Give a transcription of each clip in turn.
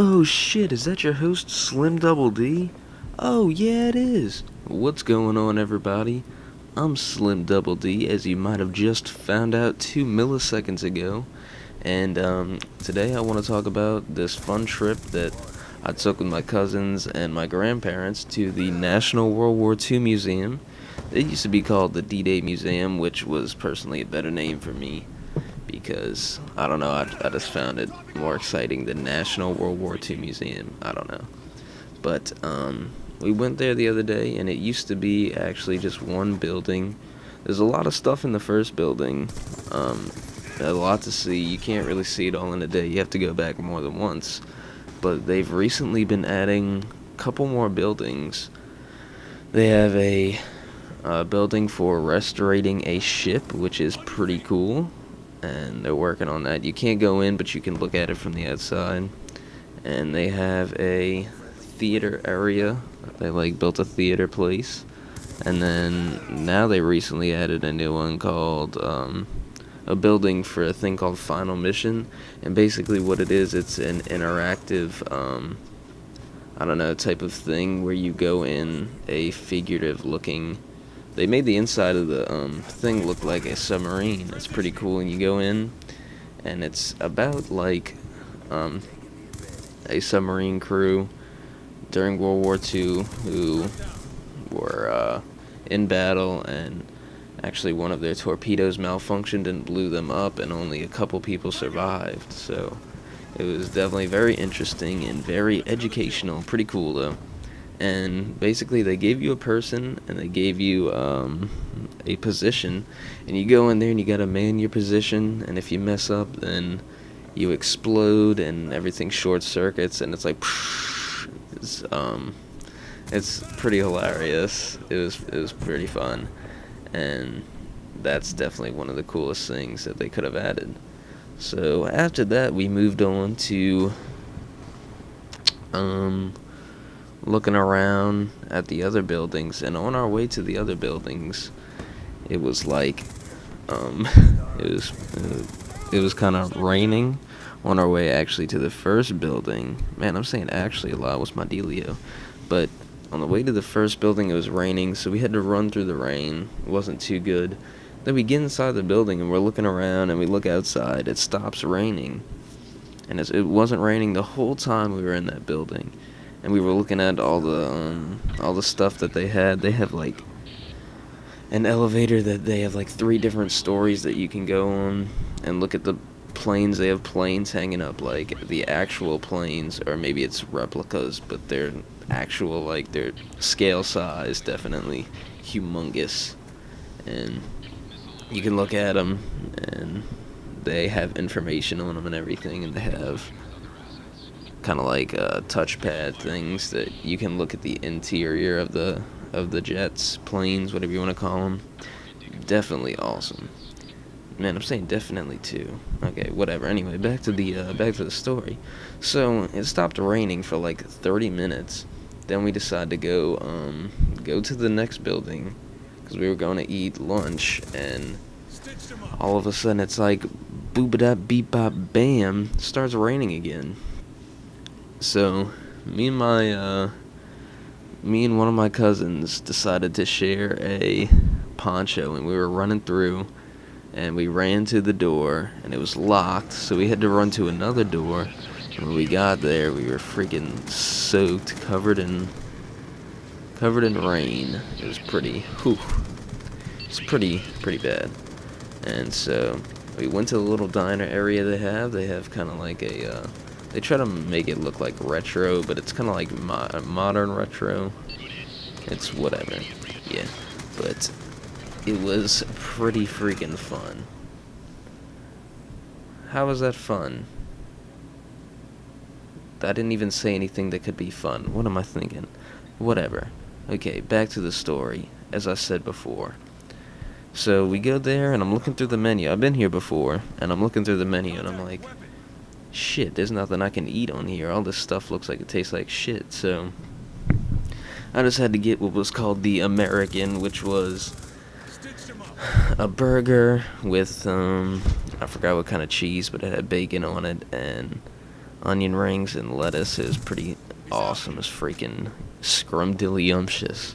Oh shit, is that your host Slim Double D? Oh yeah, it is. What's going on, everybody? I'm Slim Double D, as you might have just found out 2 milliseconds ago. And today I want to talk about this fun trip that I took with my cousins and my grandparents to the National World War II Museum. It used to be called the D-Day Museum, which was personally a better name for me because I don't know, I just found it more exciting than National World War II Museum. I don't know. But we went there the other day, and it used to be actually just one building. There's a lot of stuff in the first building, a lot to see. You can't really see it all in a day. You have to go back more than once. But they've recently been adding a couple more buildings. They have a building for restoring a ship, which is pretty cool, and they're working on that. You can't go in, but you can look at it from the outside. And they have a theater area. They built a theater place, and then now they recently added a new one called a building for a thing called Final Mission. And basically what it is, it's an interactive I don't know, type of thing where you go in a figurative looking. They made the inside of the thing look like a submarine. It's pretty cool, and you go in, and it's about like a submarine crew during World War II who were in battle, and actually one of their torpedoes malfunctioned and blew them up, and only a couple people survived. So it was definitely very interesting and very educational. Pretty cool though. And basically they gave you a person, and they gave you a position, and you go in there and you gotta man your position, and if you mess up then you explode and everything short circuits, and it's like it's pretty hilarious. It was pretty fun, and that's definitely one of the coolest things that they could have added. So after that we moved on to looking around at the other buildings, and on our way to the other buildings, it was like it was kind of raining on our way actually to the first building. Man, I'm saying actually a lot. What's my dealio? But on the way to the first building, it was raining, so we had to run through the rain. It wasn't too good. Then we get inside the building, and we're looking around, and we look outside. It stops raining, and it wasn't raining the whole time we were in that building. And we were looking at all the stuff that they had. They have like an elevator that they have like 3 different stories that you can go on and look at the planes. They have planes hanging up, like the actual planes, or maybe it's replicas, but they're actual, like they're scale size, definitely humongous. And you can look at them, and they have information on them and everything, and they have kind of like touchpad things that you can look at the interior of the jets, planes, whatever you want to call them. Definitely awesome. Man, I'm saying definitely too. Okay, whatever. Anyway, back to the story. So it stopped raining for like 30 minutes. Then we decided to go to the next building because we were going to eat lunch, and all of a sudden it's like boop-a-da beep-bop bam, starts raining again. So me and one of my cousins decided to share a poncho, and we were running through, and we ran to the door, and it was locked, so we had to run to another door. And when we got there, we were freaking soaked, covered in rain. It was pretty bad. And so we went to the little diner area they have. They have kind of like they try to make it look like retro, but it's kind of like modern retro. It's whatever. Yeah. But it was pretty freaking fun. How was that fun? I didn't even say anything that could be fun. What am I thinking? Whatever. Okay, back to the story, as I said before. So we go there, and I'm looking through the menu. I've been here before, and I'm looking through the menu, and I'm like, shit, there's nothing I can eat on here. All this stuff looks like it tastes like shit. So I just had to get what was called the American, which was a burger with I forgot what kind of cheese, but it had bacon on it, and onion rings and lettuce. It was pretty awesome. It was freaking scrumdiddlyumptious.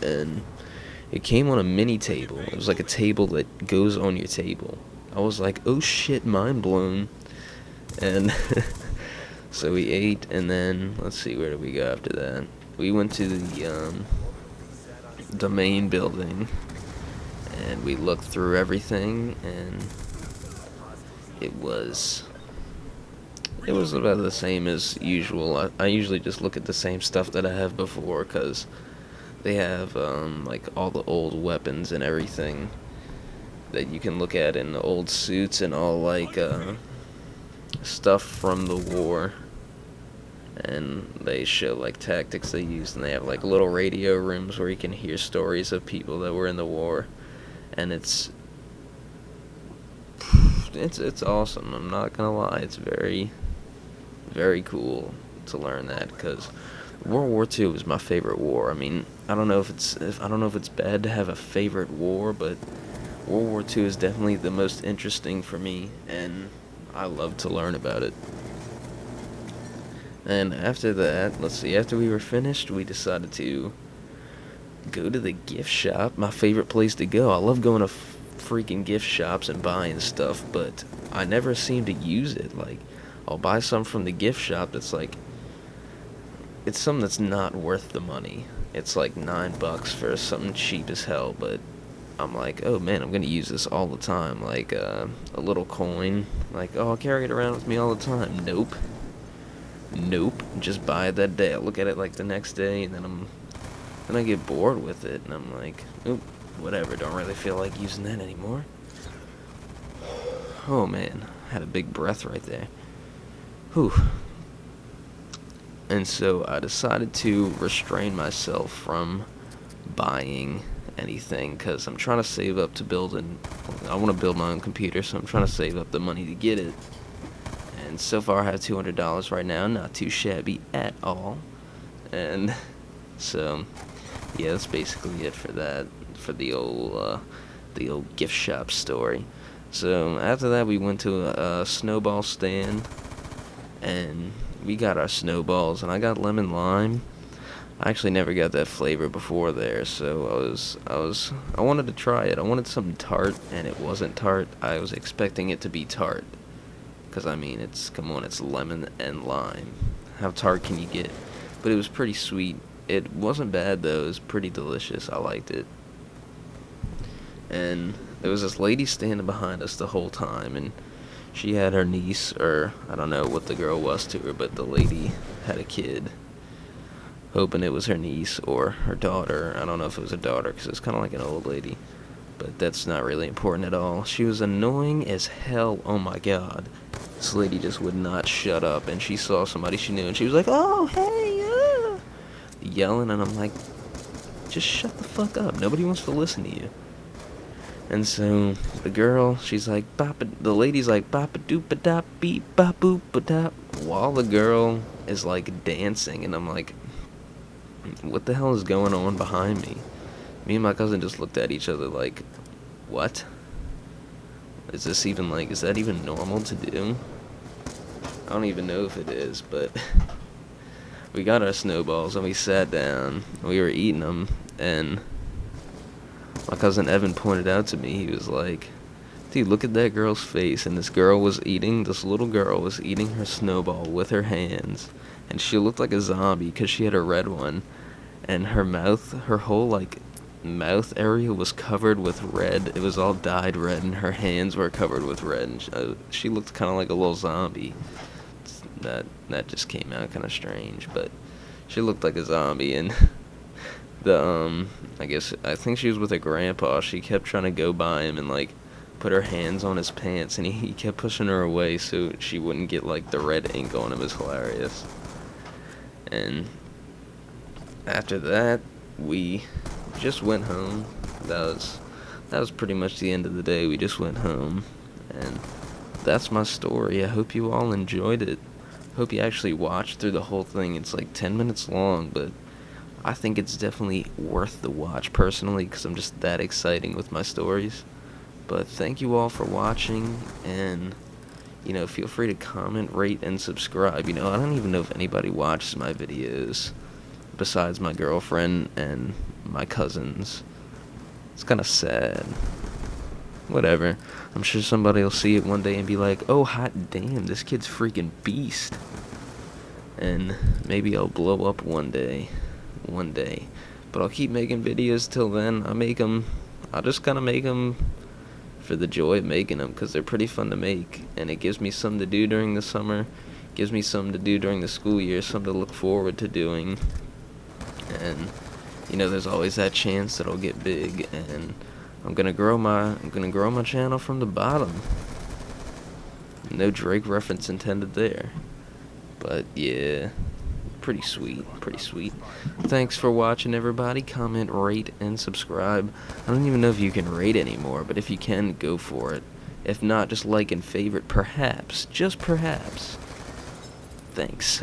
And it came on a mini table. It was like a table that goes on your table. I was like, oh shit, mind blown. And so we ate, and then, let's see, where did we go after that? We went to the main building, and we looked through everything, and it was about the same as usual. I usually just look at the same stuff that I have before, because they have, like, all the old weapons and everything that you can look at in the old suits, and all, like, stuff from the war. And they show, like, tactics they used, and they have, like, little radio rooms where you can hear stories of people that were in the war. And it's awesome. I'm not gonna lie. It's very, very cool to learn that, because World War II was my favorite war. I mean, I don't know if it's bad to have a favorite war, but World War II is definitely the most interesting for me, and I love to learn about it. And after that, let's see, after we were finished, we decided to go to the gift shop. My favorite place to go. I love going to freaking gift shops and buying stuff, but I never seem to use it. Like, I'll buy some from the gift shop that's like, it's something that's not worth the money. It's like $9 for something cheap as hell, but I'm like, oh man, I'm gonna use this all the time. Like, a little coin. Like, oh, I'll carry it around with me all the time. Nope. Just buy it that day. I look at it like the next day, and then I get bored with it, and I'm like, oop, whatever. Don't really feel like using that anymore. Oh man, I had a big breath right there. Whew. And so I decided to restrain myself from buying anything, because I'm trying to save up to I want to build my own computer, so I'm trying to save up the money to get it. And so far I have $200 right now, not too shabby at all. And so, yeah, that's basically it for that, for the old gift shop story. So after that, we went to a snowball stand, and we got our snowballs, and I got lemon lime. I actually never got that flavor before there, so I wanted to try it. I wanted something tart, and it wasn't tart. I was expecting it to be tart, because I mean, it's lemon and lime. How tart can you get? But it was pretty sweet. It wasn't bad though. It was pretty delicious. I liked it. And there was this lady standing behind us the whole time, and she had her niece, or I don't know what the girl was to her, but the lady had a kid. Hoping it was her niece or her daughter. I don't know if it was a daughter, because it's kind of like an old lady. But that's not really important at all. She was annoying as hell. Oh my god. This lady just would not shut up, and she saw somebody she knew, and she was like, oh, hey, yelling, and I'm like, just shut the fuck up. Nobody wants to listen to you. And so the girl, she's like, the lady's like, bop-a-doop-a-dop, beep-bop-boop-a-dop, while the girl is like dancing, and I'm like, what the hell is going on behind me? Me and my cousin just looked at each other like, what? Is that even normal to do? I don't even know if it is, but we got our snowballs, and we sat down, and we were eating them, and my cousin Evan pointed out to me, he was like, dude, look at that girl's face, and this little girl was eating her snowball with her hands, and she looked like a zombie, because she had a red one, and her whole, like, mouth area was covered with red. It was all dyed red, and her hands were covered with red, and she looked kind of like a little zombie. That just came out kind of strange, but she looked like a zombie, and I think she was with her grandpa. She kept trying to go by him and, like, put her hands on his pants, and he kept pushing her away so she wouldn't get, like, the red ink on him. It was hilarious. And after that, we just went home. That was pretty much the end of the day. We just went home, and that's my story. I hope you all enjoyed it. Hope you actually watched through the whole thing. It's like 10 minutes long, but I think it's definitely worth the watch personally, because I'm just that exciting with my stories. But thank you all for watching, and feel free to comment, rate, and subscribe. I don't even know if anybody watches my videos besides my girlfriend and my cousins. It's kind of sad. Whatever. I'm sure somebody will see it one day and be like, oh, hot damn, this kid's freaking beast. And maybe I'll blow up one day. But I'll keep making videos till then. I'll just kind of make them for the joy of making them, because they're pretty fun to make. And it gives me something to do during the summer. Gives me something to do during the school year, something to look forward to doing. And, there's always that chance that I'll get big. And I'm gonna grow my channel from the bottom. No Drake reference intended there. But yeah, pretty sweet. Thanks for watching, everybody. Comment, rate, and subscribe. I don't even know if you can rate anymore, but if you can, go for it. If not, just like and favorite, perhaps, just perhaps. Thanks.